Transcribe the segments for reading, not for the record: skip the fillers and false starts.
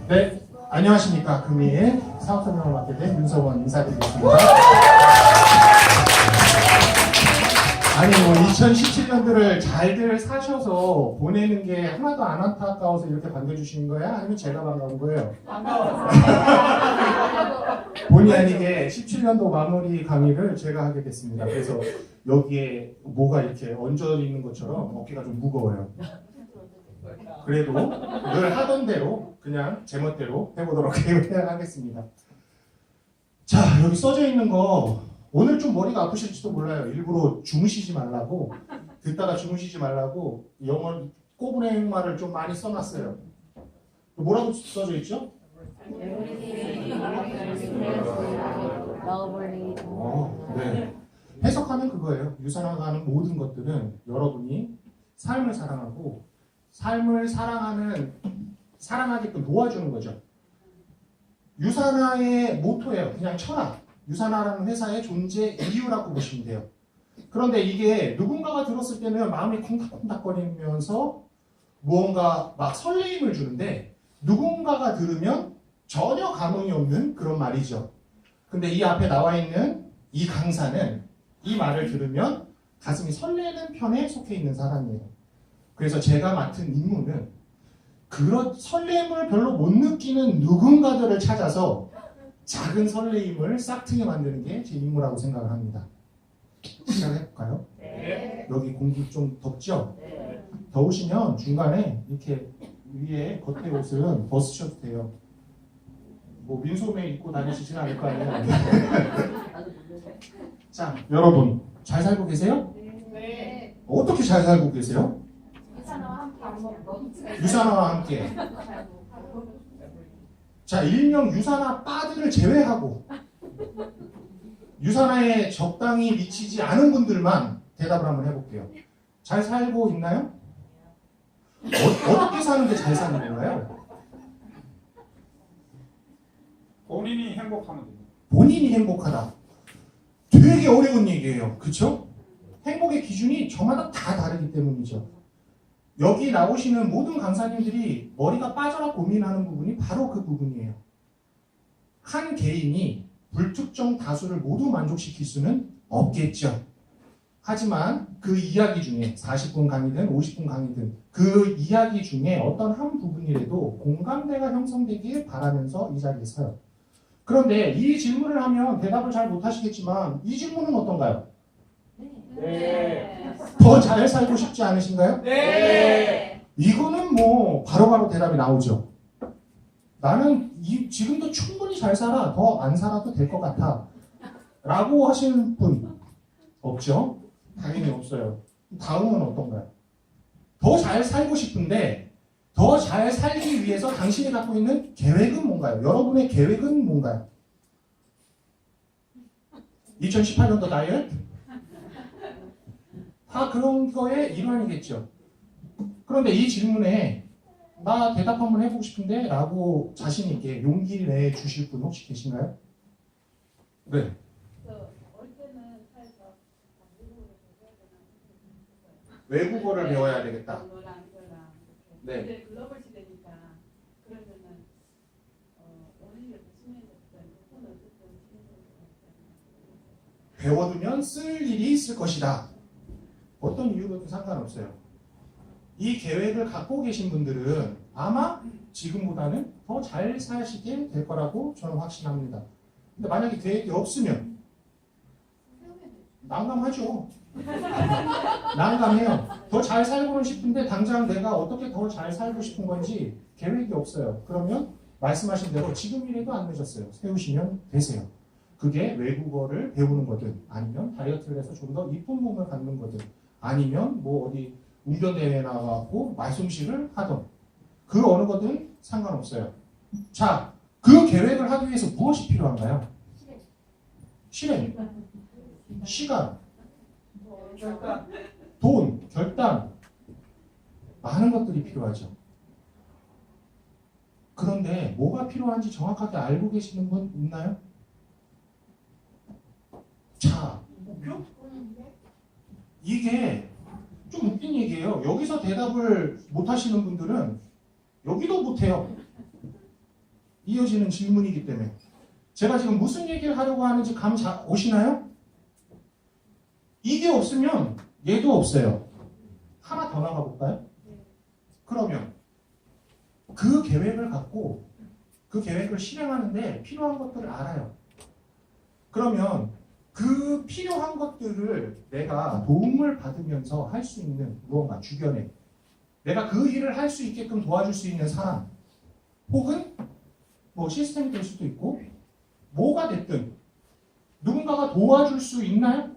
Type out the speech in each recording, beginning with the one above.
네, 안녕하십니까. 금일 사업설명을 맡게 된 윤석원 인사드리겠습니다. 아니 뭐 2017년도를 잘들 사셔서 보내는 게 하나도 안 안타까워서 이렇게 반겨주시는 거야? 아니면 제가 반가운 거예요? 반가워요. 본의 아니게 17년도 마무리 강의를 제가 하게 됐습니다. 그래서 여기에 뭐가 이렇게 얹어 있는 것처럼 어깨가 좀 무거워요. 그래도 늘 하던 대로 그냥 제멋대로 해보도록 하겠습니다. 자, 여기 써져 있는 거 오늘 좀 머리가 아프실지도 몰라요. 일부러 주무시지 말라고, 듣다가 주무시지 말라고 영어 꼬부랭 말을 좀 많이 써놨어요. 뭐라고 써져 있죠? 네. 해석하면 그거예요. 유산화가는 모든 것들은 여러분이 삶을 사랑하고 삶을 사랑하게끔 도와주는 거죠. 유산화의 모토예요. 그냥 철학. 유산화라는 회사의 존재 이유라고 보시면 돼요. 그런데 이게 누군가가 들었을 때는 마음이 콩닥콩닥거리면서 무언가 막 설레임을 주는데 누군가가 들으면 전혀 감흥이 없는 그런 말이죠. 근데 이 앞에 나와 있는 이 강사는 이 말을 들으면 가슴이 설레는 편에 속해 있는 사람이에요. 그래서 제가 맡은 임무는 그런 설렘을 별로 못 느끼는 누군가들을 찾아서 작은 설레임을 싹트게 만드는 게 제 임무라고 생각을 합니다. 시작해볼까요? 네. 여기 공기 좀 덥죠? 네. 더우시면 중간에 이렇게 위에 겉에 옷은 벗으셔도 돼요. 뭐 민소매 입고 다니시진 않을 거 아니에요? 자, 여러분 잘 살고 계세요? 네. 어떻게 잘 살고 계세요? 유산화와 함께. 자, 일명 유산화 빠들을 제외하고 유산화에 적당히 미치지 않은 분들만 대답을 한번 해볼게요. 잘 살고 있나요? 어떻게 사는 게 잘 사는 건가요? 본인이 행복하면 됩니다. 본인이 행복하다. 되게 어려운 얘기예요. 그렇죠? 행복의 기준이 저마다 다 다르기 때문이죠. 여기 나오시는 모든 강사님들이 머리가 빠져라 고민하는 부분이 바로 그 부분이에요. 한 개인이 불특정 다수를 모두 만족시킬 수는 없겠죠. 하지만 그 이야기 중에 40분 강의든 50분 강의든 그 이야기 중에 어떤 한 부분이라도 공감대가 형성되길 바라면서 이 자리에 서요. 그런데 이 질문을 하면 대답을 잘 못하시겠지만 이 질문은 어떤가요? 네. 더 잘 살고 싶지 않으신가요? 네. 이거는 뭐 바로바로 대답이 나오죠. 나는 지금도 충분히 잘 살아. 더 안 살아도 될 것 같아. 라고 하시는 분 없죠? 당연히 없어요. 다음은 어떤가요? 더 잘 살고 싶은데 더 잘 살기 위해서 당신이 갖고 있는 계획은 뭔가요? 여러분의 계획은 뭔가요? 2018년도 다이어트? 다 그런 거의 일환이겠죠. 그런데 이 질문에 나 대답 한번 해보고 싶은데 라고 자신 있게 용기를 내주실 분 혹시 계신가요? 네. 외국어를 배워야 되겠다. 네. 글로벌 시대니까 그러면은 오늘 배워두면 쓸 일이 있을 것이다. 어떤 이유로도 상관없어요. 이 계획을 갖고 계신 분들은 아마 지금보다는 더 잘 사시게 될 거라고 저는 확신합니다. 근데 만약에 계획이 없으면 난감하죠. 난감해요. 더 잘 살고는 싶은데 당장 내가 어떻게 더 잘 살고 싶은 건지 계획이 없어요. 그러면 말씀하신 대로 지금이라도 안 늦었어요. 세우시면 되세요. 그게 외국어를 배우는 거든 아니면 다이어트를 해서 좀 더 이쁜 몸을 갖는 거든 아니면 뭐 어디 운전대회에 나가고 말솜씨를 하던 그 어느 거든 상관없어요. 자, 그 계획을 하기 위해서 무엇이 필요한가요? 실행, 시간, 돈, 결단 많은 것들이 필요하죠. 그런데 뭐가 필요한지 정확하게 알고 계시는 분 있나요? 자, 목표? 이게 좀 웃긴 얘기예요. 여기서 대답을 못 하시는 분들은 여기도 못해요. 이어지는 질문이기 때문에. 제가 지금 무슨 얘기를 하려고 하는지 감 오시나요? 이게 없으면 얘도 없어요. 하나 더 나가 볼까요? 그러면 그 계획을 갖고 그 계획을 실행하는데 필요한 것들을 알아요. 그러면 그 필요한 것들을 내가 도움을 받으면서 할 수 있는 무언가 주변에 내가 그 일을 할 수 있게끔 도와줄 수 있는 사람 혹은 뭐 시스템이 될 수도 있고 뭐가 됐든 누군가가 도와줄 수 있나요?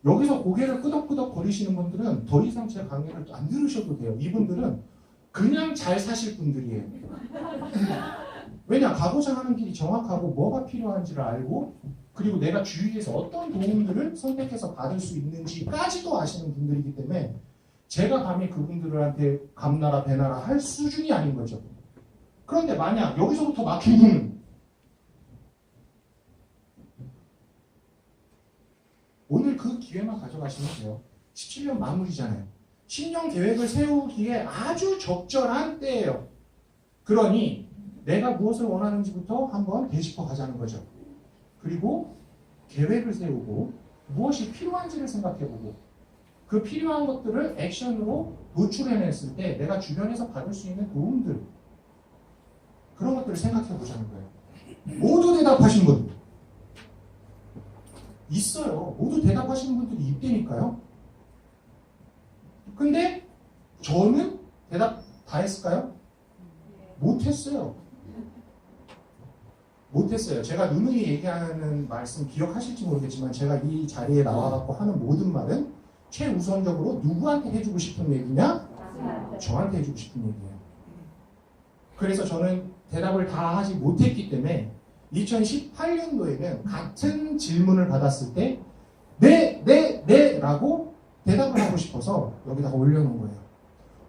여기서 고개를 끄덕끄덕 거리시는 분들은 더 이상 제 강의를 안 들으셔도 돼요. 이분들은 그냥 잘 사실 분들이에요. 왜냐? 가고자 하는 길이 정확하고 뭐가 필요한지를 알고 그리고 내가 주위에서 어떤 도움들을 선택해서 받을 수 있는지까지도 아시는 분들이기 때문에 제가 감히 그분들한테 감나라 배나라 할 수준이 아닌 거죠. 그런데 만약 여기서부터 막힌 분은 오늘 그 기회만 가져가시면 돼요. 17년 마무리잖아요. 10년 계획을 세우기에 아주 적절한 때예요. 그러니 내가 무엇을 원하는지부터 한번 되짚어 가자는 거죠. 그리고 계획을 세우고 무엇이 필요한지를 생각해보고 그 필요한 것들을 액션으로 노출해냈을 때 내가 주변에서 받을 수 있는 도움들 그런 것들을 생각해보자는 거예요. 모두 대답하신 분 있어요. 모두 대답하시는 분들이 있다니까요. 근데 저는 대답 다 했을까요? 못했어요. 못했어요. 제가 누누이 얘기하는 말씀 기억하실지 모르겠지만 제가 이 자리에 나와갖고 하는 모든 말은 최우선적으로 누구한테 해주고 싶은 얘기냐? 저한테 해주고 싶은 얘기예요. 그래서 저는 대답을 다 하지 못했기 때문에 2018년도에는 같은 질문을 받았을 때 네 라고 대답을 하고 싶어서 여기다가 올려놓은 거예요.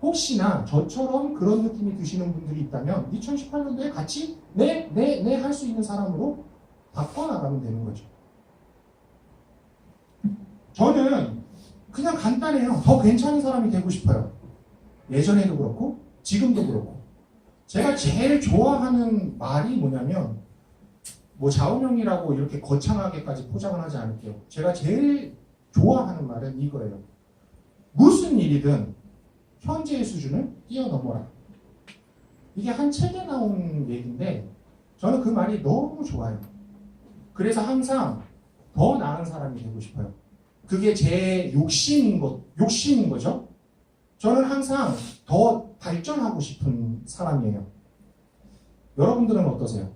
혹시나 저처럼 그런 느낌이 드시는 분들이 있다면 2018년도에 같이 네 할 수 있는 사람으로 바꿔나가면 되는 거죠. 저는 그냥 간단해요. 더 괜찮은 사람이 되고 싶어요. 예전에도 그렇고 지금도 그렇고 제가 제일 좋아하는 말이 뭐냐면 뭐 좌우명이라고 이렇게 거창하게까지 포장을 하지 않을게요. 제가 제일 좋아하는 말은 이거예요. 무슨 일이든 현재의 수준을 뛰어넘어라. 이게 한 책에 나온 얘기인데 저는 그 말이 너무 좋아요. 그래서 항상 더 나은 사람이 되고 싶어요. 그게 제 욕심인 거죠. 저는 항상 더 발전하고 싶은 사람이에요. 여러분들은 어떠세요?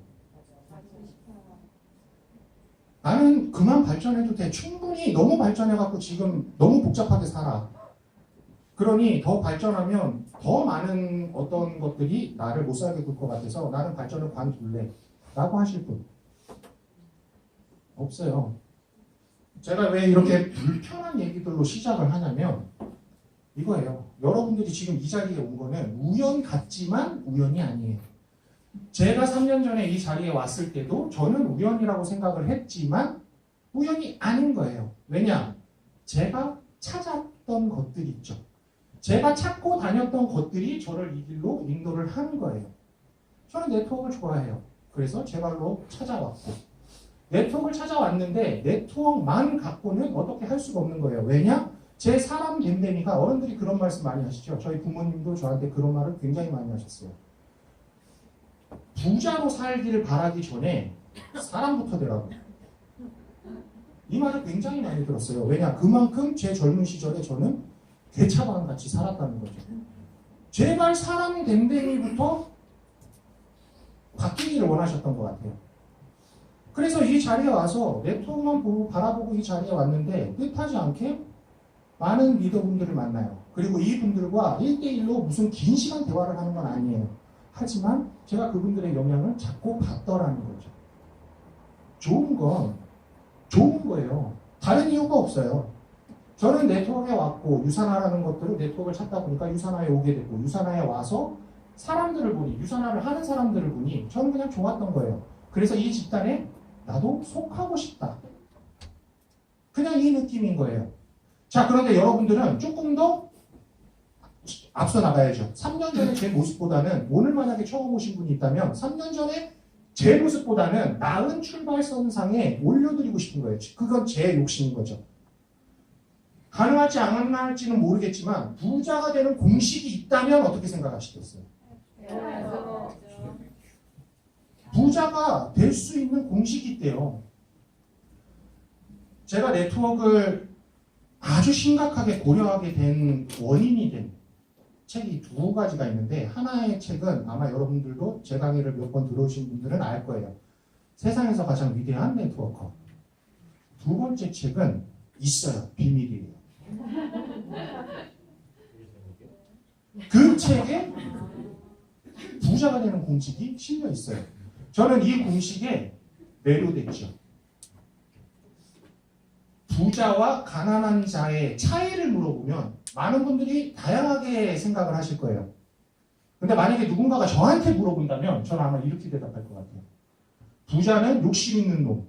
나는 그만 발전해도 돼. 충분히 너무 발전해갖고 지금 너무 복잡하게 살아. 그러니 더 발전하면 더 많은 어떤 것들이 나를 못 살게 굴 것 같아서 나는 발전을 관둘래 라고 하실 분 없어요. 제가 왜 이렇게 불편한 얘기들로 시작을 하냐면 이거예요. 여러분들이 지금 이 자리에 온 거는 우연 같지만 우연이 아니에요. 제가 3년 전에 이 자리에 왔을 때도 저는 우연이라고 생각을 했지만 우연이 아닌 거예요. 왜냐? 제가 찾았던 것들이 있죠. 제가 찾고 다녔던 것들이 저를 이 길로 인도를 하는 거예요. 저는 네트워크를 좋아해요. 그래서 제 발로 찾아왔고 네트워크를 찾아왔는데 네트워크만 갖고는 어떻게 할 수가 없는 거예요. 왜냐? 제 사람 됨됨이가 어른들이 그런 말씀 많이 하시죠. 저희 부모님도 저한테 그런 말을 굉장히 많이 하셨어요. 부자로 살기를 바라기 전에 사람부터 되라고. 이 말을 굉장히 많이 들었어요. 왜냐? 그만큼 제 젊은 시절에 저는 개차반 같이 살았다는 거죠. 제발 사람 됨됨이부터 바뀌기를 원하셨던 것 같아요. 그래서 이 자리에 와서 네트워크만 바라보고 이 자리에 왔는데 뜻하지 않게 많은 리더분들을 만나요. 그리고 이분들과 1대1로 무슨 긴 시간 대화를 하는 건 아니에요. 하지만 제가 그분들의 영향을 자꾸 받더라는 거죠. 좋은 건 좋은 거예요. 다른 이유가 없어요. 저는 네트워크에 왔고 유산화라는 것들을 네트워크를 찾다 보니까 유산화에 오게 됐고 유산화에 와서 사람들을 보니 유산화를 하는 사람들을 보니 저는 그냥 좋았던 거예요. 그래서 이 집단에 나도 속하고 싶다. 그냥 이 느낌인 거예요. 자, 그런데 여러분들은 조금 더 앞서 나가야죠. 3년 전에 제 모습보다는 오늘 만약에 처음 오신 분이 있다면 3년 전에 제 모습보다는 나은 출발선상에 올려드리고 싶은 거예요. 그건 제 욕심인 거죠. 가능할지 안 가능할지는 모르겠지만 부자가 되는 공식이 있다면 어떻게 생각하시겠어요? 부자가 될 수 있는 공식이 있대요. 제가 네트워크를 아주 심각하게 고려하게 된 원인이 된 책이 두 가지가 있는데 하나의 책은 아마 여러분들도 제 강의를 몇 번 들어오신 분들은 알 거예요. 세상에서 가장 위대한 네트워커. 두 번째 책은 있어요. 비밀이에요. 그 책에 부자가 되는 공식이 실려 있어요. 저는 이 공식에 매료됐죠. 부자와 가난한 자의 차이를 물어보면 많은 분들이 다양하게 생각을 하실 거예요. 근데 만약에 누군가가 저한테 물어본다면 저는 아마 이렇게 대답할 것 같아요. 부자는 욕심 있는 놈,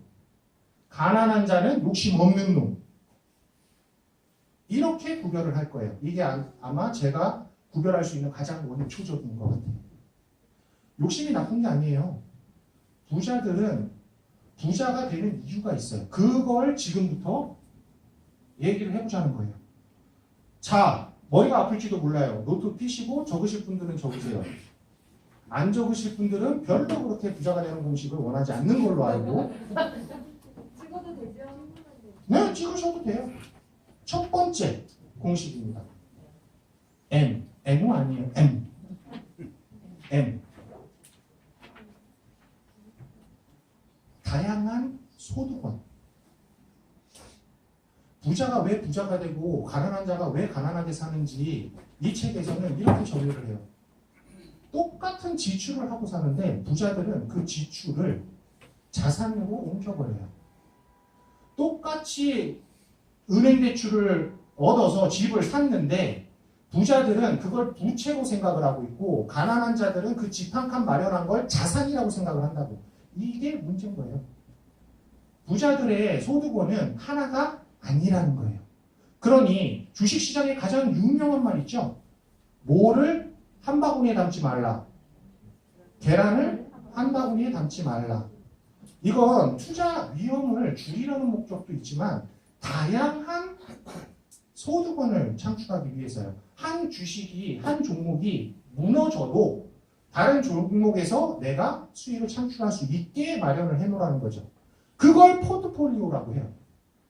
가난한 자는 욕심 없는 놈. 이렇게 구별을 할 거예요. 이게 아마 제가 구별할 수 있는 가장 원초적인 것 같아요. 욕심이 나쁜 게 아니에요. 부자들은 부자가 되는 이유가 있어요. 그걸 지금부터 얘기를 해보자는 거예요. 자, 머리가 아플지도 몰라요. 노트 피시고 적으실 분들은 적으세요. 안 적으실 분들은 별로 그렇게 부자가 되는 공식을 원하지 않는 걸로 알고. 찍어도 되죠? 네, 찍으셔도 돼요. 첫 번째 공식입니다. M. M은 아니에요. M. M. 다양한 소득원. 부자가 왜 부자가 되고 가난한 자가 왜 가난하게 사는지 이 책에서는 이렇게 정리를 해요. 똑같은 지출을 하고 사는데 부자들은 그 지출을 자산으로 옮겨버려요. 똑같이 은행 대출을 얻어서 집을 샀는데 부자들은 그걸 부채로 생각을 하고 있고 가난한 자들은 그 집 한 칸 마련한 걸 자산이라고 생각을 한다고. 이게 문제인 거예요. 부자들의 소득원은 하나가 아니라는 거예요. 그러니 주식시장에 가장 유명한 말 있죠. 뭐를 한 바구니에 담지 말라. 계란을 한 바구니에 담지 말라. 이건 투자 위험을 줄이려는 목적도 있지만 다양한 소득원을 창출하기 위해서요. 한 주식이, 한 종목이 무너져도 다른 종목에서 내가 수익을 창출할 수 있게 마련을 해놓으라는 거죠. 그걸 포트폴리오라고 해요.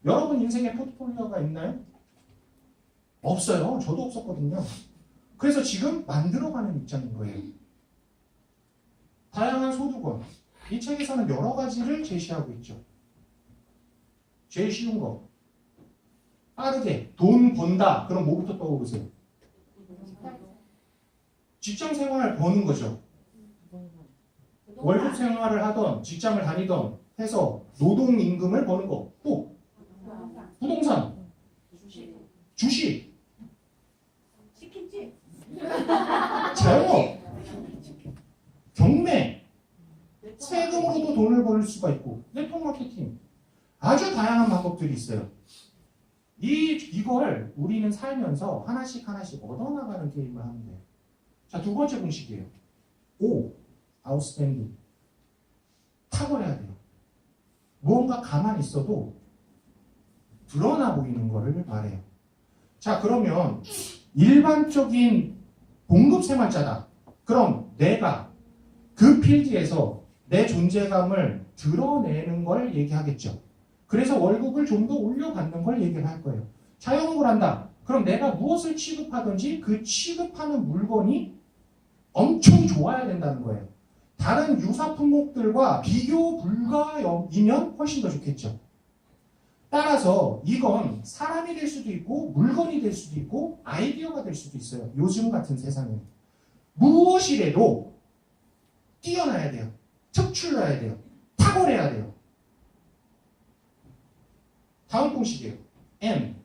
여러분 인생에 포트폴리오가 있나요? 없어요. 저도 없었거든요. 그래서 지금 만들어가는 입장인 거예요. 다양한 소득원. 이 책에서는 여러 가지를 제시하고 있죠. 제일 쉬운 거. 빠르게 돈 번다. 그럼 뭐부터 떠오르세요? 직장 생활을 버는 거죠. 월급 생활을 하던 직장을 다니던 해서 노동 임금을 버는 거. 또 부동산, 주식, 치킨집, 자영업, 경매, 세금으로도 돈을 벌 수가 있고 네트워크 마케팅. 아주 다양한 방법들이 있어요. 이걸 우리는 살면서 하나씩 하나씩 얻어나가는 게임을 하면 돼요. 자, 두 번째 공식이에요. O, outstanding. 탁월해야 돼요. 무언가 가만히 있어도 드러나 보이는 거를 말해요. 자, 그러면 일반적인 봉급생활자다. 그럼 내가 그 필드에서 내 존재감을 드러내는 걸 얘기하겠죠. 그래서 월급을 좀 더 올려받는 걸 얘기를 할 거예요. 자영업을 한다. 그럼 내가 무엇을 취급하든지 그 취급하는 물건이 엄청 좋아야 된다는 거예요. 다른 유사 품목들과 비교 불가이면 훨씬 더 좋겠죠. 따라서 이건 사람이 될 수도 있고 물건이 될 수도 있고 아이디어가 될 수도 있어요. 요즘 같은 세상에. 무엇이라도 뛰어나야 돼요. 특출나야 돼요. 탁월해야 돼요. 다음 공식이에요. M.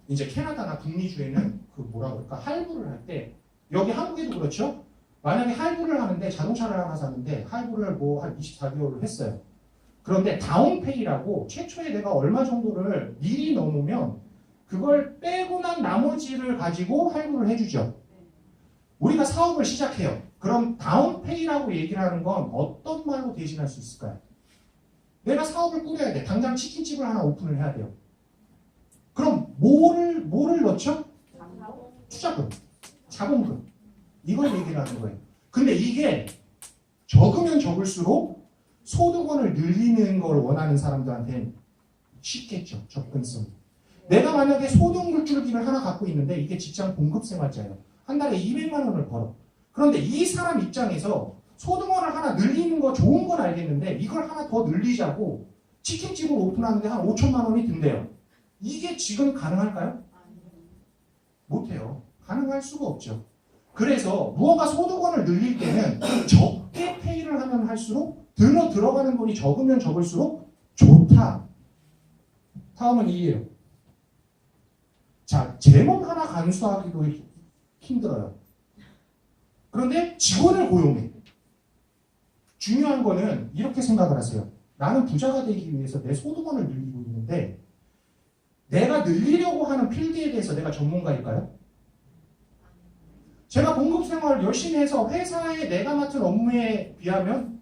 이제 캐나다나 북미주에는 뭐라 그럴까? 할부를 할 때, 여기 한국에도 그렇죠? 만약에 할부를 하는데 자동차를 하나 사는데 할부를 한 24개월을 했어요. 그런데 다운페이라고 최초에 내가 얼마 정도를 미리 넣으면 그걸 빼고 난 나머지를 가지고 할부를 해주죠. 우리가 사업을 시작해요. 그럼 다운페이라고 얘기를 하는 건 어떤 말로 대신할 수 있을까요? 내가 사업을 꾸려야 돼. 당장 치킨집을 하나 오픈을 해야 돼요. 그럼 뭐를 넣죠? 투자금, 자본금. 이걸 얘기를 하는 거예요. 근데 이게 적으면 적을수록 소득원을 늘리는 걸 원하는 사람들한테는 쉽겠죠. 접근성이. 내가 만약에 소득 물줄기를 하나 갖고 있는데 이게 직장 봉급생활자예요. 한 달에 200만 원을 벌어. 그런데 이 사람 입장에서 소득원을 하나 늘리는 거 좋은 건 알겠는데 이걸 하나 더 늘리자고 치킨집을 오픈하는데 한 5천만 원이 든대요. 이게 지금 가능할까요? 못해요. 가능할 수가 없죠. 그래서 무언가 소득원을 늘릴 때는 적게 페이를 하면 할수록 들어가는 돈이 적으면 적을수록 좋다. 다음은 이에요. 자, 제목 하나 간수하기도 힘들어요. 그런데 직원을 고용해. 중요한 거는 이렇게 생각을 하세요. 나는 부자가 되기 위해서 내 소득원을 늘리고 있는데 내가 늘리려고 하는 필드에 대해서 내가 전문가일까요? 제가 봉급생활을 열심히 해서 회사에 내가 맡은 업무에 비하면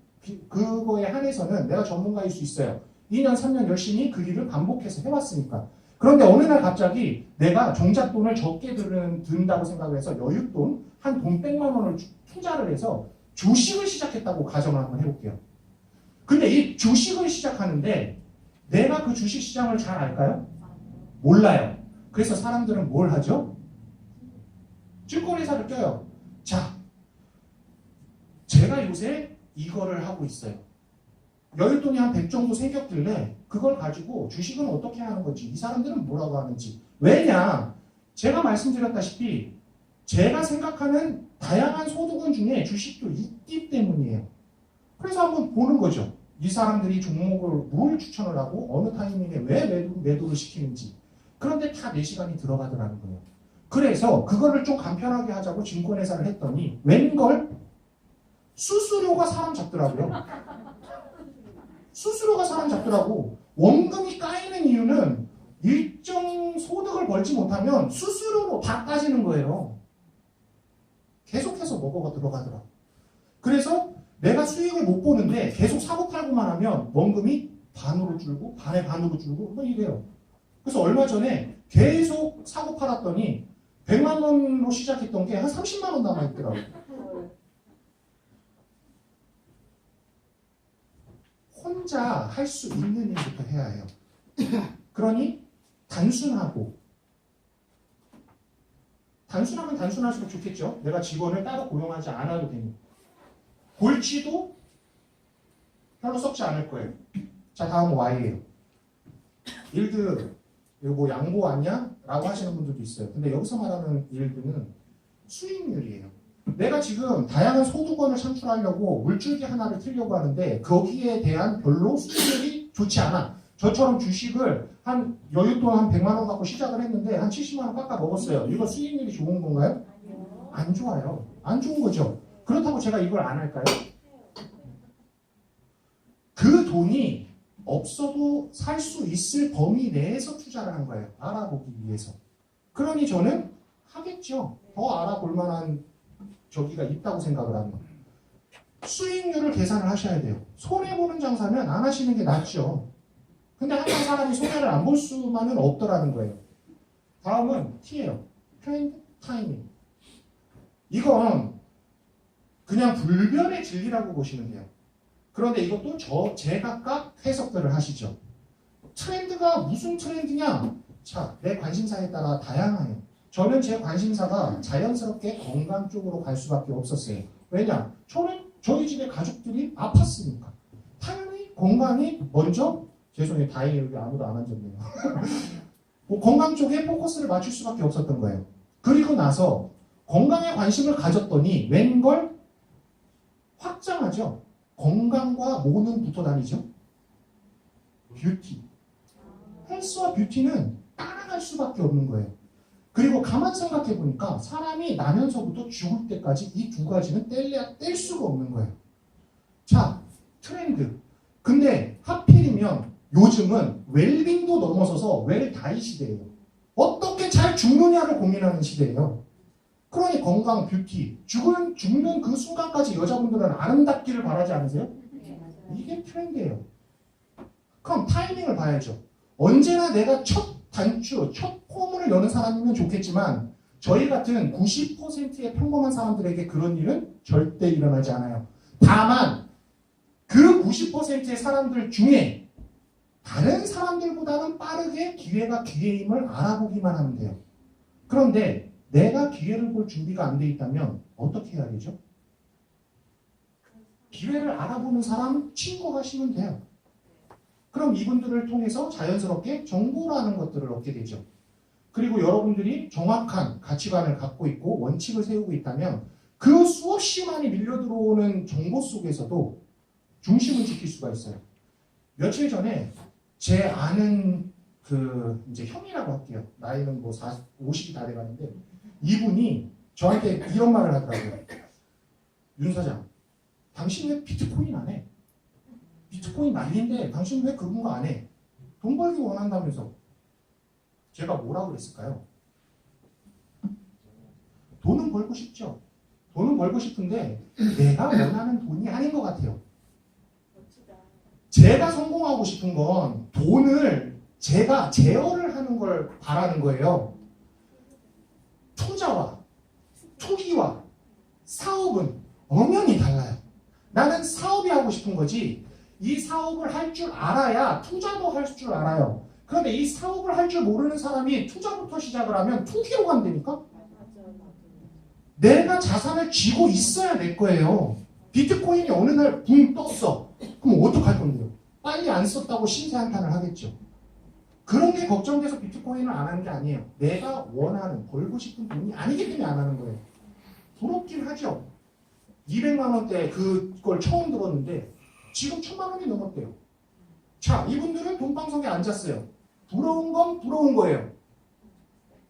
그거에 한해서는 내가 전문가일 수 있어요. 2년, 3년 열심히 그 일을 반복해서 해왔으니까. 그런데 어느 날 갑자기 내가 종잣돈을 적게 든다고 생각을 해서 여윳돈 한 돈 100만 원을 투자를 해서 주식을 시작했다고 가정을 한번 해볼게요. 근데 이 주식을 시작하는데 내가 그 주식 시장을 잘 알까요? 몰라요. 그래서 사람들은 뭘 하죠? 증권회사를 껴요. 자, 제가 요새 이거를 하고 있어요. 여윳돈이 한 100 정도 생겼길래 그걸 가지고 주식은 어떻게 하는 건지 이 사람들은 뭐라고 하는지. 왜냐? 제가 말씀드렸다시피 제가 생각하는 다양한 소득원 중에 주식도 있기 때문이에요. 그래서 한번 보는 거죠. 이 사람들이 종목을 뭘 추천을 하고 어느 타이밍에 왜 매도를 시키는지. 그런데 다 4시간이 들어가더라는 거예요. 그래서 그거를 좀 간편하게 하자고 증권회사를 했더니 웬걸 수수료가 사람 잡더라고요. 수수료가 사람 잡더라고. 원금이 까이는 이유는 일정 소득을 벌지 못하면 수수료로 다 따지는 거예요. 계속해서 먹어가 들어가더라고. 그래서 내가 수익을 못 보는데 계속 사고 팔고만 하면 원금이 반으로 줄고 반에 반으로 줄고 뭐 이래요. 그래서 얼마 전에 계속 사고 팔았더니 100만 원으로 시작했던 게 한 30만 원 남아있더라고요. 혼자 할 수 있는 일부터 해야 해요. 그러니 단순하면 단순할수록 좋겠죠. 내가 직원을 따로 고용하지 않아도 되니. 골치도 별로 썩지 않을 거예요. 자, 다음 Y예요. 일드 이거 뭐 양보 왔냐? 라고 하시는 분들도 있어요. 근데 여기서 말하는 일드는 수익률이에요. 내가 지금 다양한 소득원을 창출하려고 물줄기 하나를 틀려고 하는데 거기에 대한 별로 수익률이 좋지 않아. 저처럼 주식을 한 여윳돈 한 100만 원 갖고 시작을 했는데 한 70만 원 깎아 먹었어요. 이거 수익률이 좋은 건가요? 안 좋아요. 안 좋은 거죠. 그렇다고 제가 이걸 안 할까요? 그 돈이 없어도 살 수 있을 범위 내에서 투자를 한 거예요. 알아보기 위해서. 그러니 저는 하겠죠. 더 알아볼 만한 저기가 있다고 생각을 하는 거예요. 수익률을 계산을 하셔야 돼요. 손해보는 장사면 안 하시는 게 낫죠. 근데 항상 사람이 손해를 안 볼 수만은 없더라는 거예요. 다음은 T예요. 트렌드 타이밍. 이건 그냥 불변의 진리라고 보시면 돼요. 그런데 이것도 제각각 해석들을 하시죠. 트렌드가 무슨 트렌드냐? 자, 내 관심사에 따라 다양해요. 저는 제 관심사가 자연스럽게 건강 쪽으로 갈 수밖에 없었어요. 왜냐? 저희 집에 가족들이 아팠으니까. 당연히 건강이 먼저, 죄송해요. 다행히 여기 아무도 안 앉았네요. 뭐 건강 쪽에 포커스를 맞출 수밖에 없었던 거예요. 그리고 나서 건강에 관심을 가졌더니 웬걸 확장하죠. 건강과 뭐는 붙어 다니죠? 뷰티. 헬스와 뷰티는 따라갈 수밖에 없는 거예요. 그리고 가만 생각해 보니까 사람이 나면서부터 죽을 때까지 이 두 가지는 뗄 수가 없는 거예요. 자, 트렌드. 근데 하필이면 요즘은 웰빙도 넘어서서 웰다이 시대예요. 어떻게 잘 죽느냐를 고민하는 시대예요. 그러니 건강, 뷰티, 죽는 그 순간까지 여자분들은 아름답기를 바라지 않으세요? 이게 트렌드예요. 그럼 타이밍을 봐야죠. 언제나 내가 첫 단추, 첫 포문을 여는 사람이면 좋겠지만 저희 같은 90%의 평범한 사람들에게 그런 일은 절대 일어나지 않아요. 다만 그 90%의 사람들 중에 다른 사람들보다는 빠르게 기회가 기회임을 알아보기만 하면 돼요. 그런데 내가 기회를 볼 준비가 안 돼 있다면 어떻게 해야 되죠? 기회를 알아보는 사람 친구하시면 돼요. 그럼 이분들을 통해서 자연스럽게 정보라는 것들을 얻게 되죠. 그리고 여러분들이 정확한 가치관을 갖고 있고 원칙을 세우고 있다면 그 수없이 많이 밀려 들어오는 정보 속에서도 중심을 지킬 수가 있어요. 며칠 전에 제 아는 이제 형이라고 할게요. 나이는 뭐 50이 다 돼가는데 이분이 저한테 이런 말을 하더라고요. 윤 사장, 당신 왜 비트코인 안 해? 비트코인 난리인데 당신 왜 그런 거 안 해? 돈 벌기 원한다면서. 제가 뭐라고 그랬을까요? 돈은 벌고 싶죠. 돈은 벌고 싶은데 내가 원하는 돈이 아닌 것 같아요. 제가 성공하고 싶은 건 돈을 제가 제어를 하는 걸 바라는 거예요. 투자와 투기와 사업은 엄연히 달라요. 나는 사업이 하고 싶은 거지 이 사업을 할 줄 알아야 투자도 할 줄 알아요. 그런데 이 사업을 할 줄 모르는 사람이 투자부터 시작을 하면 투기로 간다니까? 내가 자산을 쥐고 있어야 될 거예요. 비트코인이 어느 날 붕 떴어. 그럼 어떡할 건데요? 빨리 안 썼다고 신세한탄을 하겠죠. 그런 게 걱정돼서 비트코인을 안 하는 게 아니에요. 내가 원하는 벌고 싶은 돈이 아니기 때문에 안 하는 거예요. 부럽긴 하죠. 200만 원대 그걸 처음 들었는데 지금 1000만 원이 넘었대요. 자, 이분들은 돈방석에 앉았어요. 부러운 건 부러운 거예요.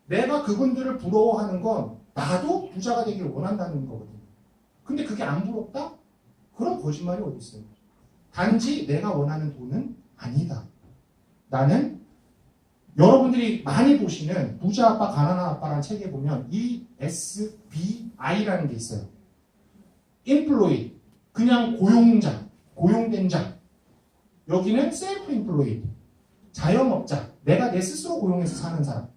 내가 그분들을 부러워하는 건 나도 부자가 되길 원한다는 거거든요. 근데 그게 안 부럽다? 그런 거짓말이 어디 있어요? 단지 내가 원하는 돈은 아니다. 나는 여러분들이 많이 보시는 부자 아빠, 가난한 아빠라는 책에 보면 ESBI라는 게 있어요. Employed, 그냥 고용자, 고용된 자. 여기는 Self-Employed, 자영업자, 내가 내 스스로 고용해서 사는 사람.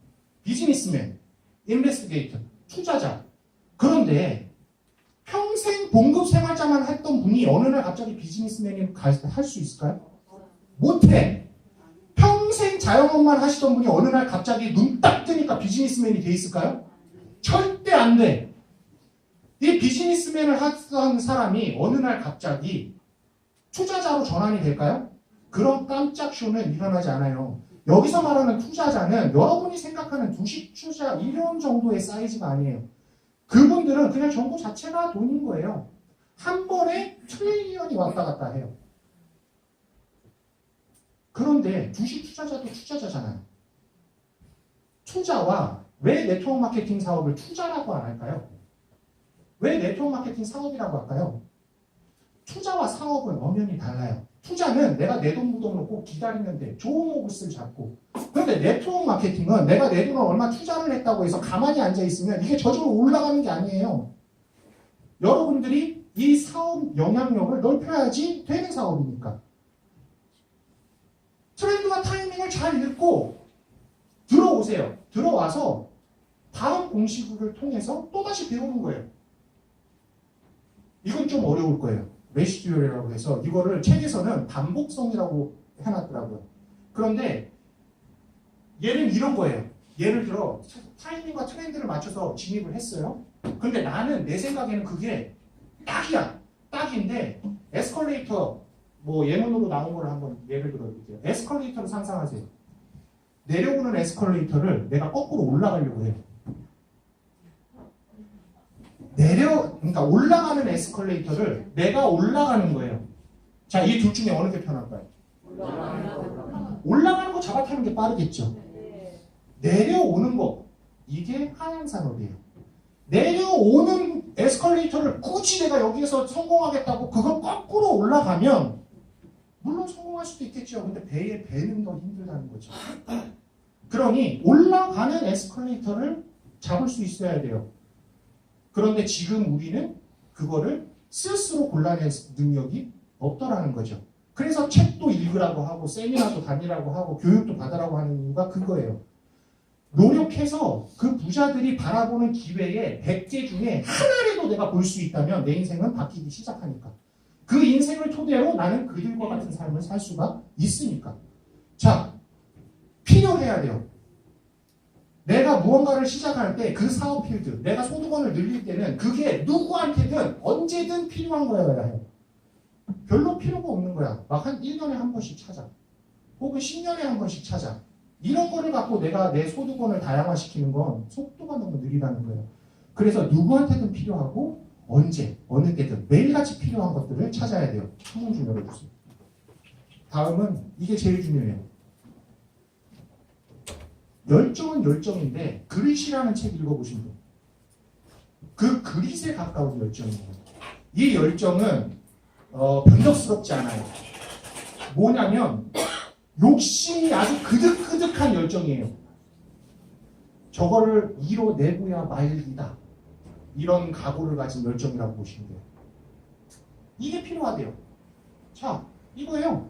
비즈니스맨, 인베스티게이터, 투자자. 그런데 평생 봉급 생활자만 했던 분이 어느 날 갑자기 비즈니스맨이 할 수 있을까요? 못해. 평생 자영업만 하시던 분이 어느 날 갑자기 눈 딱 뜨니까 비즈니스맨이 돼 있을까요? 절대 안 돼. 이 비즈니스맨을 하던 사람이 어느 날 갑자기 투자자로 전환이 될까요? 그런 깜짝 쇼는 일어나지 않아요. 여기서 말하는 투자자는 여러분이 생각하는 주식 투자 이런 정도의 사이즈가 아니에요. 그분들은 그냥 정보 자체가 돈인 거예요. 한 번에 트릴리언이 왔다 갔다 해요. 그런데 주식 투자자도 투자자잖아요. 투자와 왜 네트워크 마케팅 사업을 투자라고 안 할까요? 왜 네트워크 마케팅 사업이라고 할까요? 투자와 사업은 엄연히 달라요. 투자는 내가 내 돈 묻어놓고 기다리면 돼. 좋은 옷을 잡고. 그런데 네트워크 마케팅은 내가 내 돈을 얼마 투자를 했다고 해서 가만히 앉아있으면 이게 저절로 올라가는 게 아니에요. 여러분들이 이 사업 영향력을 넓혀야지 되는 사업이니까. 트렌드와 타이밍을 잘 읽고 들어오세요. 들어와서 다음 공식을 통해서 또다시 배우는 거예요. 이건 좀 어려울 거예요. 레시듀얼이라고 해서 이거를 책에서는 반복성이라고 해놨더라고요. 그런데 얘는 이런 거예요. 예를 들어 타이밍과 트렌드를 맞춰서 진입을 했어요. 근데 나는 내 생각에는 그게 딱이야. 딱인데 에스컬레이터 뭐 예문으로 나온 걸 한번 예를 들어 드릴게요. 에스컬레이터를 상상하세요. 내려오는 에스컬레이터를 내가 거꾸로 올라가려고 해요. 그러니까 올라가는 에스컬레이터를 내가 올라가는 거예요. 자, 이 둘 중에 어느 게 편할까요? 올라가는 거 잡아타는 게 빠르겠죠. 내려오는 거, 이게 하향 산업이에요. 내려오는 에스컬레이터를 굳이 내가 여기에서 성공하겠다고 그걸 거꾸로 올라가면 물론 성공할 수도 있겠죠. 근데 배의 배는 더 힘들다는 거죠. 그러니 올라가는 에스컬레이터를 잡을 수 있어야 돼요. 그런데 지금 우리는 그거를 스스로 골라낼 능력이 없더라는 거죠. 그래서 책도 읽으라고 하고 세미나도 다니라고 하고 교육도 받으라고 하는 이유가 그거예요. 노력해서 그 부자들이 바라보는 기회에 100개 중에 하나라도 내가 볼 수 있다면 내 인생은 바뀌기 시작하니까. 그 인생을 토대로 나는 그들과 같은 삶을 살 수가 있으니까. 자, 필요해야 돼요. 내가 무언가를 시작할 때 그 사업 필드, 내가 소득원을 늘릴 때는 그게 누구한테든 언제든 필요한 거여야 해요. 별로 필요가 없는 거야. 막 한 1년에 한 번씩 찾아. 혹은 10년에 한 번씩 찾아. 이런 거를 갖고 내가 내 소득원을 다양화시키는 건 속도가 너무 느리다는 거예요. 그래서 누구한테든 필요하고 언제, 어느 때든 매일같이 필요한 것들을 찾아야 돼요. 한번 좀 열어주세요. 다음은 이게 제일 중요해요. 열정은 열정인데 그릿이라는 책 읽어보신 분. 그 그릿에 가까운 열정이에요. 이 열정은 변덕스럽지 않아요. 뭐냐면 욕심이 아주 그득그득한 열정이에요. 저거를 이뤄내고야 말기다. 이런 각오를 가진 열정이라고 보시면 돼요. 이게 필요하대요. 자, 이거예요.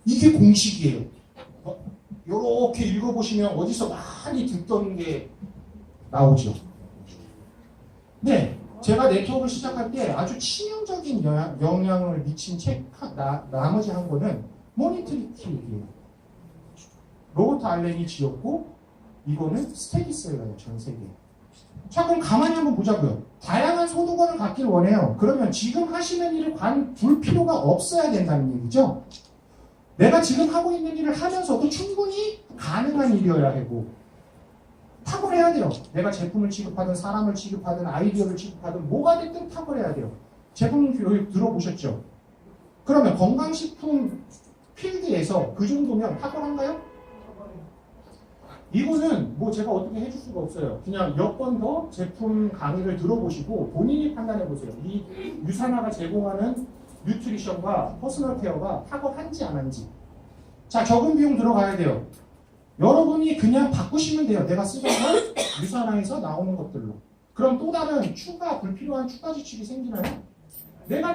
이게 공식이에요. 이렇게 읽어보시면 어디서 많이 듣던 게 나오죠. 네, 제가 네트워크를 시작할 때 아주 치명적인 영향을 미친 책 나머지 한 권은 모니트리키예요. 로버트 알렌이 지었고 이거는 스테디셀러예요. 전 세계에. 자, 그럼 가만히 한번 보자고요. 다양한 소득원을 갖길 원해요. 그러면 지금 하시는 일을 관둘 필요가 없어야 된다는 얘기죠. 내가 지금 하고 있는 일을 하면서도 충분히 가능한 일이어야 하고 탁월해야 돼요. 내가 제품을 취급하든 사람을 취급하든 아이디어를 취급하든 뭐가 됐든 탁월해야 돼요. 제품 교육 들어보셨죠? 그러면 건강식품 필드에서 그 정도면 탁월한가요? 이거는 뭐 제가 어떻게 해줄 수가 없어요. 그냥 몇 번 더 제품 강의를 들어보시고 본인이 판단해 보세요. 이 유산화가 제공하는 뉴트리션과 퍼스널 케어가 탁월한지 안 한지. 자, 적은 비용 들어가야 돼요. 여러분이 그냥 바꾸시면 돼요. 내가 쓰던 걸 유산화에서 나오는 것들로. 그럼 또 다른 불필요한 추가 지출이 생기나요? 내가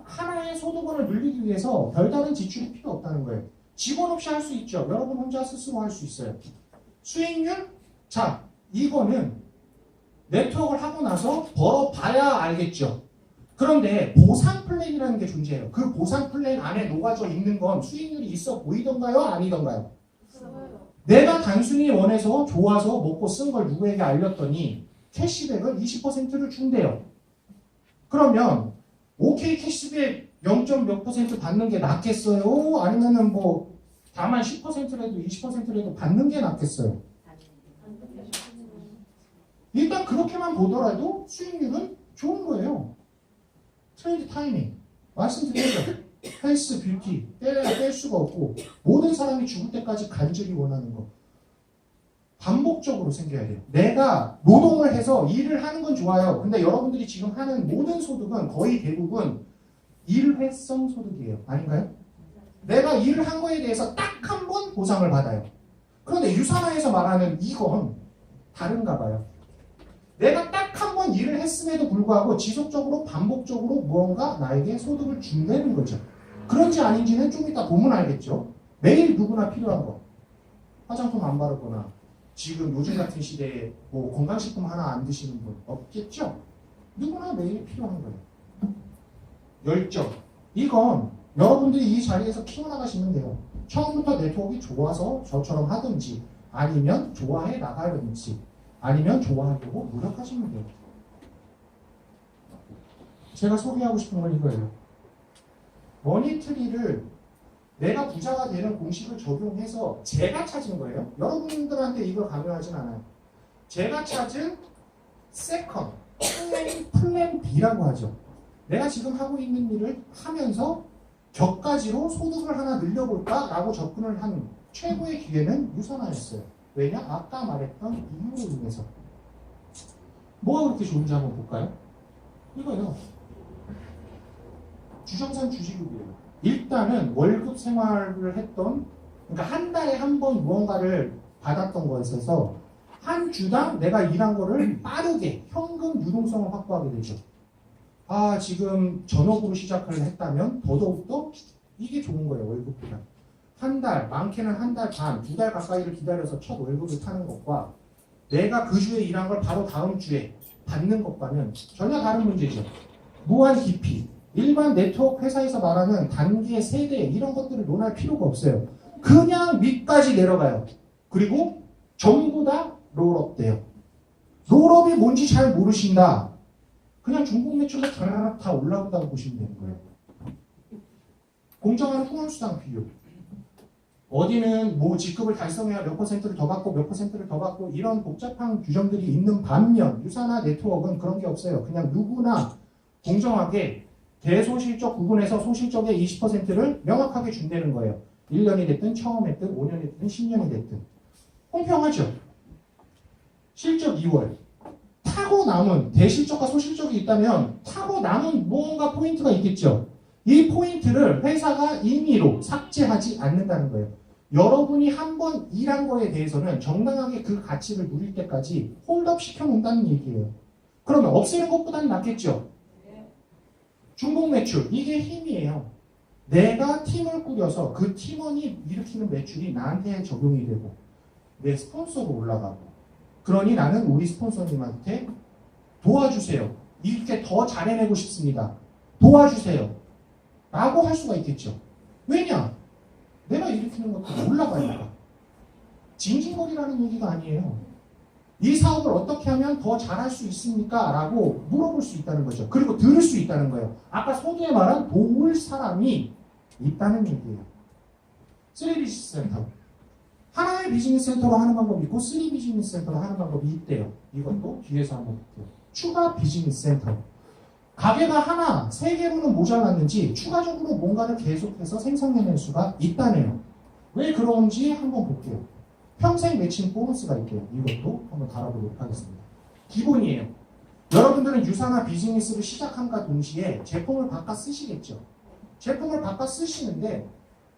하나의 소득원을 늘리기 위해서 별다른 지출이 필요 없다는 거예요. 직원 없이 할 수 있죠. 여러분 혼자 스스로 할 수 있어요. 수익률? 자, 이거는 네트워크를 하고 나서 벌어봐야 알겠죠. 그런데 보상 플랜이라는 게 존재해요. 그 보상 플랜 안에 녹아져 있는 건 수익률이 있어 보이던가요? 아니던가요? 내가 단순히 원해서 좋아서 먹고 쓴 걸 누구에게 알렸더니 캐시백을 20%를 준대요. 그러면 오케이 캐시백 0.몇 % 받는 게 낫겠어요? 아니면은 뭐 다만 10%라도 20%라도 받는 게 낫겠어요? 일단 그렇게만 보더라도 수익률은 좋은 거예요. 트레이드 타이밍 말씀드렸죠. 헬스, 뷰티 뺄 수가 없고 모든 사람이 죽을 때까지 간절히 원하는 거 반복적으로 생겨야 돼요. 내가 노동을 해서 일을 하는 건 좋아요. 근데 여러분들이 지금 하는 모든 소득은 거의 대부분 일회성 소득이에요. 아닌가요? 내가 일을 한 거에 대해서 딱 한 번 보상을 받아요. 그런데 유산화에서 말하는 이건 다른가 봐요. 내가 딱 한 번 일을 했음에도 불구하고 지속적으로 반복적으로 무언가 나에게 소득을 준다는 거죠. 그런지 아닌지는 좀 이따 보면 알겠죠. 매일 누구나 필요한 거. 화장품 안 바르거나 지금 요즘 같은 시대에 뭐 건강식품 하나 안 드시는 분 없겠죠? 누구나 매일 필요한 거예요. 열정. 이건 여러분들이 이 자리에서 키워나가시면 돼요. 처음부터 네트워크가 좋아서 저처럼 하든지 아니면 좋아해 나가든지 아니면 좋아하려고 노력하시면 돼요. 제가 소개하고 싶은 건 이거예요. 머니트리를 내가 부자가 되는 공식을 적용해서 제가 찾은 거예요. 여러분들한테 이걸 강요하진 않아요. 제가 찾은 세컨, 플랜 B라고 하죠. 내가 지금 하고 있는 일을 하면서 격가지로 소득을 하나 늘려볼까라고 접근을 한 최고의 기회는 유산화였어요. 왜냐? 아까 말했던 이유로 인해서. 뭐가 그렇게 좋은지 한번 볼까요? 이거요. 주정산 주식급이에요. 일단은 월급 생활을 했던, 그러니까 한 달에 한 번 무언가를 받았던 것에서 한 주당 내가 일한 거를 빠르게 현금 유동성을 확보하게 되죠. 아, 지금 전업으로 시작을 했다면 더더욱더 이게 좋은 거예요, 월급보다. 한 달, 많게는 한 달 반, 2달 가까이를 기다려서 첫 월급을 타는 것과 내가 그 주에 일한 걸 바로 다음 주에 받는 것과는 전혀 다른 문제죠. 무한 깊이. 일반 네트워크 회사에서 말하는 단계, 세대 이런 것들을 논할 필요가 없어요. 그냥 밑까지 내려가요. 그리고 전부 다 롤업 돼요. 롤업이 뭔지 잘 모르신다. 그냥 중복 매출로 다라락 다 올라온다고 보시면 되는 거예요. 공정한 통합수당 비율. 어디는 뭐 직급을 달성해야 몇 퍼센트를 더 받고 몇 퍼센트를 더 받고 이런 복잡한 규정들이 있는 반면 유사나 네트워크는 그런 게 없어요. 그냥 누구나 공정하게 대소실적 구분해서 소실적의 20%를 명확하게 준다는 거예요. 1년이 됐든 처음 했든 5년이 됐든 10년이 됐든. 공평하죠. 실적 2월. 타고 남은 대실적과 소실적이 있다면 타고 남은 무언가 포인트가 있겠죠. 이 포인트를 회사가 임의로 삭제하지 않는다는 거예요. 여러분이 한 번 일한 거에 대해서는 정당하게 그 가치를 누릴 때까지 홀드업 시켜놓는다는 얘기예요. 그러면 없애는 것보다는 낫겠죠. 중복 매출, 이게 힘이에요. 내가 팀을 꾸려서 그 팀원이 일으키는 매출이 나한테 적용이 되고 내 스폰서로 올라가고, 그러니 나는 우리 스폰서님한테 도와주세요. 이렇게 더 잘해내고 싶습니다. 도와주세요. 라고 할 수가 있겠죠. 왜냐? 내가 일으키는 것도 올라가니까. 징징거리라는 얘기가 아니에요. 이 사업을 어떻게 하면 더 잘할 수 있습니까? 라고 물어볼 수 있다는 거죠. 그리고 들을 수 있다는 거예요. 아까 소두에 말한 도울 사람이 있다는 얘기예요. 3 비즈니스 센터. 하나의 비즈니스 센터로 하는 방법이 있고 3 비즈니스 센터로 하는 방법이 있대요. 이것도 뒤에서 한번 볼게요. 추가 비즈니스 센터. 가게가 하나, 3개로는 모자랐는지 추가적으로 뭔가를 계속해서 생산해낼 수가 있다네요. 왜 그런지 한번 볼게요. 평생 매칭 보너스가 있대요. 이것도 한번 달아보도록 하겠습니다. 기본이에요. 여러분들은 유사나 비즈니스를 시작함과 동시에 제품을 바꿔 쓰시겠죠. 제품을 바꿔 쓰시는데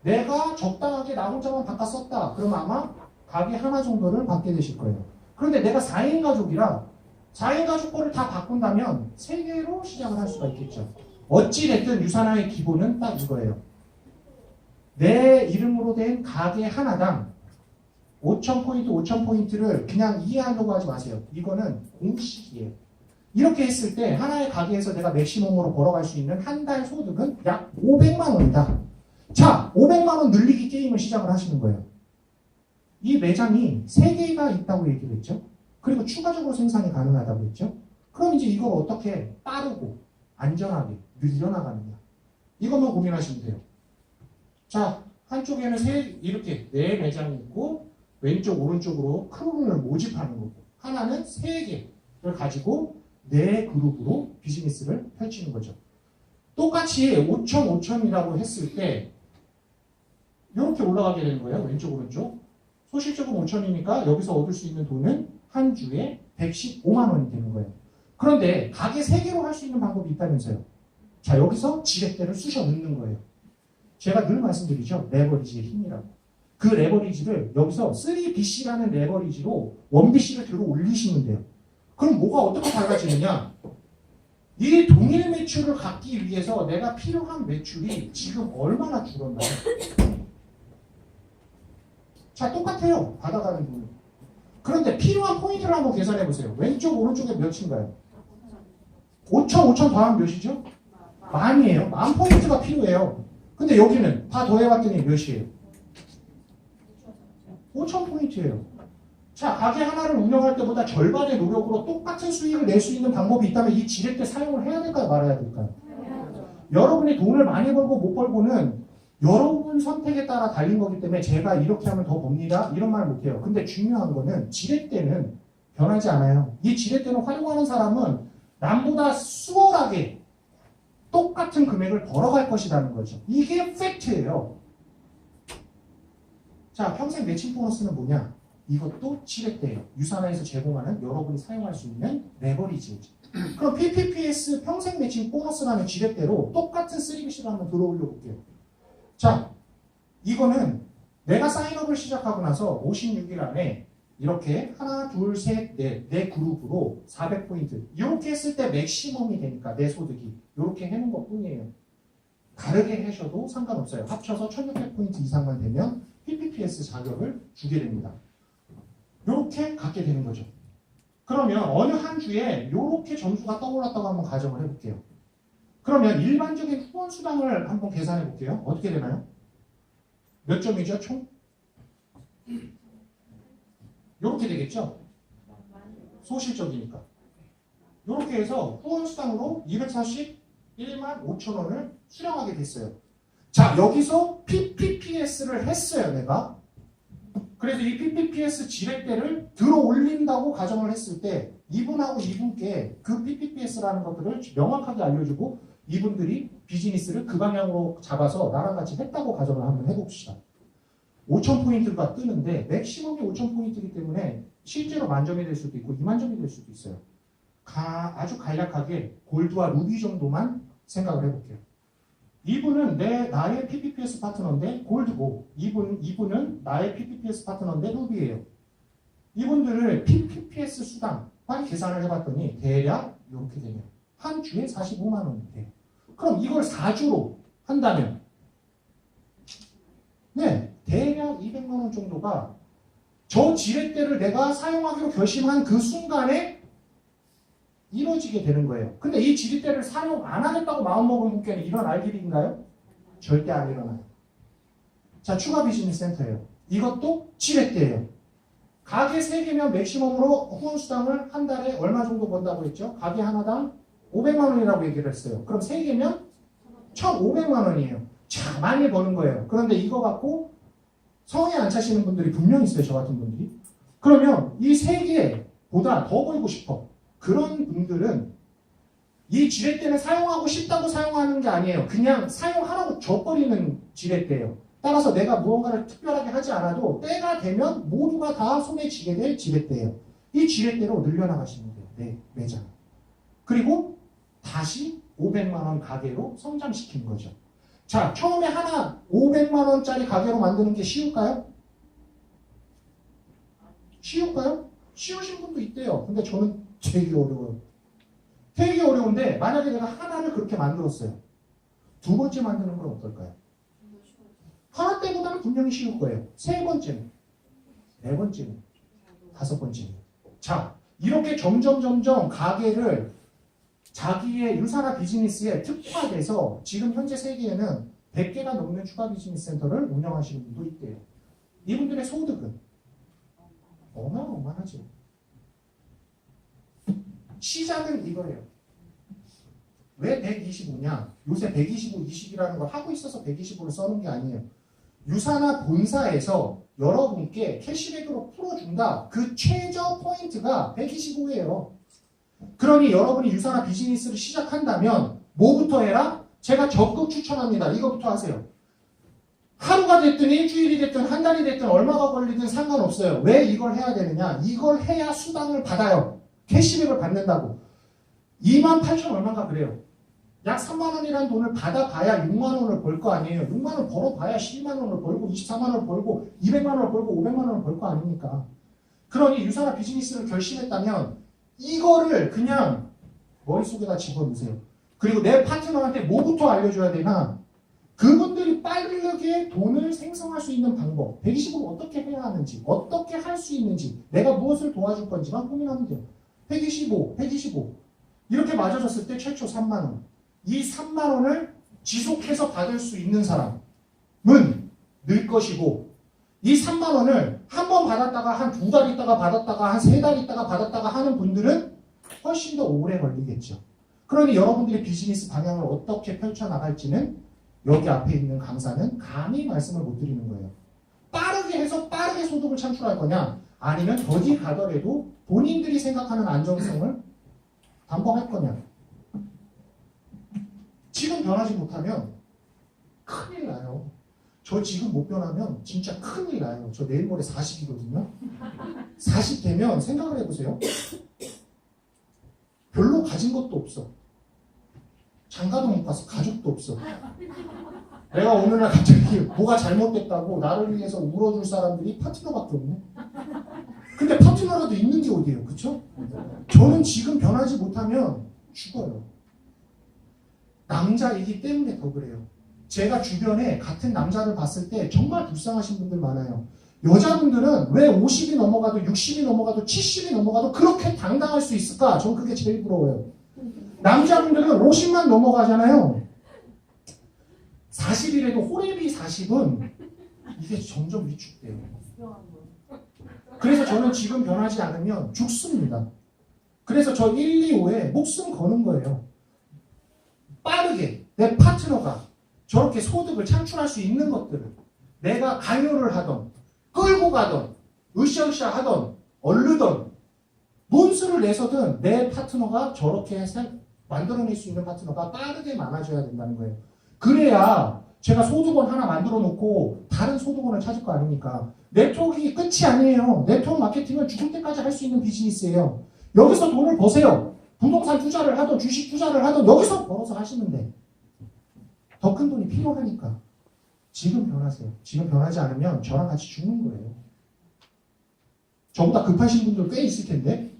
내가 적당하게 나 혼자만 바꿔 썼다. 그럼 아마 가게 하나 정도를 받게 되실 거예요. 그런데 내가 4인 가족이라 4인 가족 거를 다 바꾼다면 3개로 시작을 할 수가 있겠죠. 어찌됐든 유사나의 기본은 딱 이거예요. 내 이름으로 된 가게 하나당 5,000포인트, 5,000포인트를 그냥 이해하려고 하지 마세요. 이거는 공식이에요. 이렇게 했을 때 하나의 가게에서 내가 맥시멈으로 벌어갈 수 있는 한 달 소득은 약 500만 원이다. 자, 500만 원 늘리기 게임을 시작을 하시는 거예요. 이 매장이 3개가 있다고 얘기를 했죠. 그리고 추가적으로 생산이 가능하다고 했죠. 그럼 이제 이걸 어떻게 빠르고 안전하게 늘려나가느냐. 이것만 고민하시면 돼요. 자, 한쪽에는 이렇게 4매장이 있고 왼쪽 오른쪽으로 크루를 모집하는 거고, 하나는 3개를 가지고 4그룹으로 비즈니스를 펼치는 거죠. 똑같이 5천, 5천이라고 했을 때 이렇게 올라가게 되는 거예요. 왼쪽 오른쪽. 소실적은 5천이니까 여기서 얻을 수 있는 돈은 한 주에 115만 원이 되는 거예요. 그런데 가게 3개로 할 수 있는 방법이 있다면서요. 자, 여기서 지렛대를 쑤셔 넣는 거예요. 제가 늘 말씀드리죠. 레버리지의 힘이라고. 그 레버리지를 여기서 3BC라는 레버리지로 1BC를 들어 올리시면 돼요. 그럼 뭐가 어떻게 달라지느냐? 이 동일 매출을 갖기 위해서 내가 필요한 매출이 지금 얼마나 줄었나요? 자, 똑같아요. 받아가는 돈. 그런데 필요한 포인트를 한번 계산해 보세요. 왼쪽 오른쪽에 몇인가요? 5천 더하면 몇이죠? 만이에요. 10,000포인트가 필요해요. 근데 여기는 다 더해봤더니 몇이에요? 5,000포인트예요. 자, 가게 하나를 운영할 때보다 절반의 노력으로 똑같은 수익을 낼 수 있는 방법이 있다면 이 지렛대 사용을 해야 될까요? 말아야 될까요? 여러분이 돈을 많이 벌고 못 벌고는 여러분 선택에 따라 달린 거기 때문에 제가 이렇게 하면 더 법니다. 이런 말 못해요. 근데 중요한 거는 지렛대는 변하지 않아요. 이 지렛대를 활용하는 사람은 남보다 수월하게 똑같은 금액을 벌어갈 것이라는 거죠. 이게 팩트예요. 자, 평생 매칭 보너스는 뭐냐? 이것도 지렛대예요. 유산화에서 제공하는 여러분이 사용할 수 있는 레버리지죠. 그럼 PPPS 평생 매칭 보너스라는 지렛대로 똑같은 3BC를 한번 들어올려 볼게요. 자, 이거는 내가 사인업을 시작하고 나서 56일 안에 이렇게 하나, 둘, 셋, 넷, 네 그룹으로 400포인트 이렇게 했을 때 맥시멈이 되니까 내 소득이 이렇게 해놓은 것 뿐이에요. 다르게 하셔도 상관없어요. 합쳐서 1600포인트 이상만 되면 PPPS 자격을 주게 됩니다. 이렇게 갖게 되는 거죠. 그러면 어느 한 주에 이렇게 점수가 떠올랐다고 한번 가정을 해볼게요. 그러면 일반적인 후원 수당을 한번 계산해 볼게요. 어떻게 되나요? 몇 점이죠, 총? 이렇게 되겠죠? 소실적이니까. 이렇게 해서 후원 수당으로 241만 5천 원을 수령하게 됐어요. 자, 여기서 PPPS를 했어요, 내가. 그래서 이 PPPS 지렛대를 들어 올린다고 가정을 했을 때 이분하고 이분께 그 PPPS라는 것들을 명확하게 알려주고 이분들이 비즈니스를 그 방향으로 잡아서 나랑 같이 했다고 가정을 한번 해봅시다. 5,000포인트가 뜨는데 맥시멈이 5,000포인트이기 때문에 실제로 만점이 될 수도 있고 2만점이 될 수도 있어요. 아주 간략하게 골드와 루비 정도만 생각을 해볼게요. 이분은 나의 PPPS 파트너인데 골드고 이분은 나의 PPPS 파트너인데 루비예요. 이분들을 PPPS 수당만 계산을 해봤더니 대략 이렇게 되네요. 한 주에 45만 원이 돼요. 그럼 이걸 4주로 한다면 네, 대략 200만 원 정도가 저 지렛대를 내가 사용하기로 결심한 그 순간에 이루어지게 되는 거예요. 근데 이 지렛대를 사용 안 하겠다고 마음먹은 분께는 일어날 일인가요? 절대 안 일어나요. 자, 추가 비즈니스 센터예요. 이것도 지렛대예요. 가게 3개면 맥시멈으로 후원수당을 한 달에 얼마 정도 번다고 했죠? 가게 하나당 500만 원이라고 얘기를 했어요. 그럼 3개면 1,500만 원이에요. 자, 많이 버는 거예요. 그런데 이거 갖고 성에 안 차시는 분들이 분명히 있어요. 저 같은 분들이. 그러면 이 3개보다 더 벌고 싶어. 그런 분들은 이 지렛대는 사용하고 싶다고 사용하는 게 아니에요. 그냥 사용하라고 줘버리는 지렛대예요. 따라서 내가 무언가를 특별하게 하지 않아도 때가 되면 모두가 다 손에 쥐게 될 지렛대예요. 이 지렛대로 늘려나가시면 돼요. 네, 매장. 그리고 다시 500만 원 가게로 성장시키는 거죠. 자, 처음에 하나 500만 원짜리 가게로 만드는 게 쉬울까요? 쉬울까요? 쉬우신 분도 있대요. 근데 저는 되게 어려워요. 되게 어려운데 만약에 내가 하나를 그렇게 만들었어요. 두 번째 만드는 건 어떨까요? 하나 때보다는 분명히 쉬울 거예요. 세 번째는, 네 번째는, 다섯 번째는. 자, 이렇게 점점 가게를 자기의 유사나 비즈니스에 특화돼서 지금 현재 세계에는 100개가 넘는 추가 비즈니스 센터를 운영하시는 분도 있대요. 이분들의 소득은 어마어마하죠. 시작은 이거예요. 왜 125냐? 요새 125, 20이라는 걸 하고 있어서 125를 써놓은 게 아니에요. 유사나 본사에서 여러분께 캐시백으로 풀어준다. 그 최저 포인트가 125예요. 그러니 여러분이 유사나 비즈니스를 시작한다면 뭐부터 해라? 제가 적극 추천합니다. 이거부터 하세요. 하루가 됐든 일주일이 됐든 한 달이 됐든 얼마가 걸리든 상관없어요. 왜 이걸 해야 되느냐? 이걸 해야 수당을 받아요. 캐시백을 받는다고. 28,000 얼마가 그래요. 약 3만 원이라는 돈을 받아봐야 6만 원을 벌 거 아니에요. 6만 원 벌어봐야 12만 원을 벌고 24만 원을 벌고 200만 원을 벌고 500만 원을 벌 거 아닙니까? 그러니 유사나 비즈니스를 결심했다면 이거를 그냥 머릿속에다 집어넣으세요. 그리고 내 파트너한테 뭐부터 알려줘야 되나? 그분들이 빠르게 돈을 생성할 수 있는 방법, 125를 어떻게 해야 하는지, 어떻게 할 수 있는지, 내가 무엇을 도와줄 건지만 고민하면 돼요. 125. 이렇게 맞아졌을 때 최초 3만 원. 이 3만 원을 지속해서 받을 수 있는 사람은 늘 것이고, 이 3만 원을 한 번 받았다가 한 2달 있다가 받았다가 한 3달 있다가 받았다가 하는 분들은 훨씬 더 오래 걸리겠죠. 그러니 여러분들의 비즈니스 방향을 어떻게 펼쳐나갈지는 여기 앞에 있는 강사는 감히 말씀을 못 드리는 거예요. 빠르게 해서 빠르게 소득을 창출할 거냐, 아니면 어디 가더라도 본인들이 생각하는 안정성을 담보할 거냐. 지금 변하지 못하면 큰일 나요. 저 지금 못 변하면 진짜 큰일 나요. 저 내일 모레 40이거든요. 40 되면 생각을 해보세요. 별로 가진 것도 없어. 장가도 못 가서 가족도 없어. 내가 어느 날 갑자기 뭐가 잘못됐다고 나를 위해서 울어줄 사람들이 파트너밖에 없네. 근데 파트너라도 있는 게 어디예요, 그쵸? 저는 지금 변하지 못하면 죽어요. 남자이기 때문에 더 그래요. 제가 주변에 같은 남자를 봤을 때 정말 불쌍하신 분들 많아요. 여자분들은 왜 50이 넘어가도 60이 넘어가도 70이 넘어가도 그렇게 당당할 수 있을까? 전 그게 제일 부러워요. 남자분들은 50만 넘어가잖아요. 40이라도 호랩이 40은 이게 점점 위축돼요. 그래서 저는 지금 변하지 않으면 죽습니다. 그래서 저 125에 목숨 거는 거예요. 빠르게 내 파트너가 저렇게 소득을 창출할 수 있는 것들을 내가 강요를 하던 끌고 가던 으쌰으쌰 하던 얼르던 논수를 내서든 내 파트너가 저렇게 만들어낼 수 있는 파트너가 빠르게 많아져야 된다는 거예요. 그래야 제가 소득원 하나 만들어 놓고 다른 소득원을 찾을 거 아닙니까? 네트워크가 끝이 아니에요. 네트워크 마케팅은 죽을 때까지 할 수 있는 비즈니스예요. 여기서 돈을 버세요. 부동산 투자를 하던 주식 투자를 하던 여기서 벌어서 하시면 돼. 더 큰 돈이 필요하니까. 지금 변하세요. 지금 변하지 않으면 저랑 같이 죽는 거예요. 저보다 급하신 분들 꽤 있을 텐데.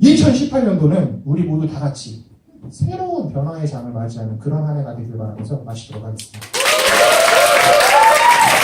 2018년도는 우리 모두 다 같이 새로운 변화의 장을 맞이하는 그런 한 해가 되길 바라면서 마치도록 하겠습니다.